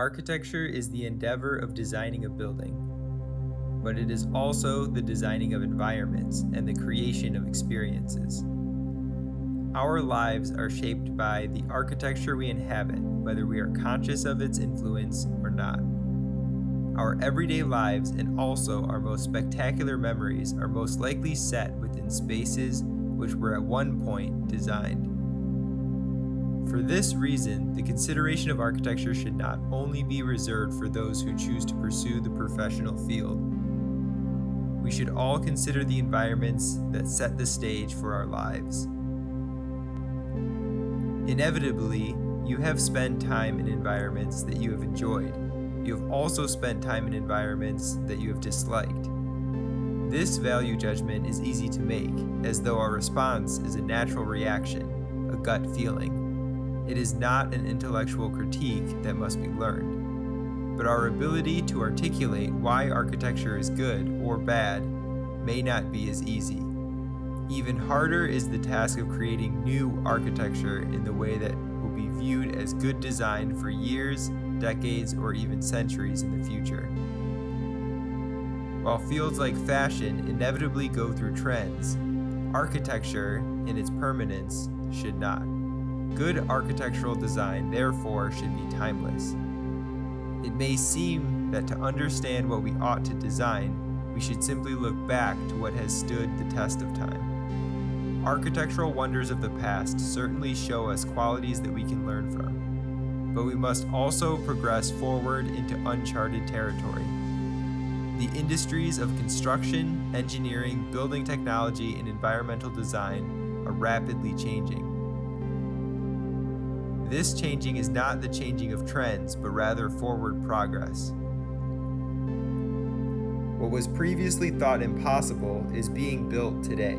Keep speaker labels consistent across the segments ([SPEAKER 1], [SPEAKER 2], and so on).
[SPEAKER 1] Architecture is the endeavor of designing a building, but it is also the designing of environments and the creation of experiences. Our lives are shaped by the architecture we inhabit, whether we are conscious of its influence or not. Our everyday lives and also our most spectacular memories are most likely set within spaces which were at one point designed. For this reason, the consideration of architecture should not only be reserved for those who choose to pursue the professional field. We should all consider the environments that set the stage for our lives. Inevitably, you have spent time in environments that you have enjoyed. You have also spent time in environments that you have disliked. This value judgment is easy to make, as though our response is a natural reaction, a gut feeling. It is not an intellectual critique that must be learned, but our ability to articulate why architecture is good or bad may not be as easy. Even harder is the task of creating new architecture in the way that will be viewed as good design for years, decades, or even centuries in the future. While fields like fashion inevitably go through trends, architecture, in its permanence, should not. Good architectural design, therefore, should be timeless. It may seem that to understand what we ought to design, we should simply look back to what has stood the test of time. Architectural wonders of the past certainly show us qualities that we can learn from, but we must also progress forward into uncharted territory. The industries of construction, engineering, building technology, and environmental design are rapidly changing. This changing is not the changing of trends, but rather forward progress. What was previously thought impossible is being built today.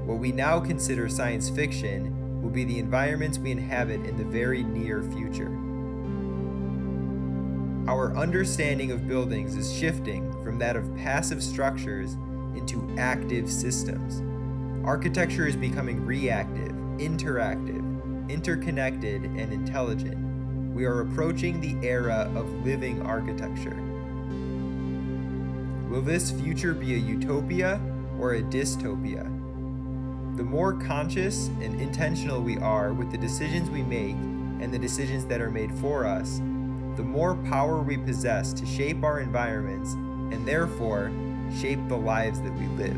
[SPEAKER 1] What we now consider science fiction will be the environments we inhabit in the very near future. Our understanding of buildings is shifting from that of passive structures into active systems. Architecture is becoming reactive, interactive, interconnected, and intelligent. We are approaching the era of living architecture. Will this future be a utopia or a dystopia? The more conscious and intentional we are with the decisions we make and the decisions that are made for us, the more power we possess to shape our environments and therefore shape the lives that we live.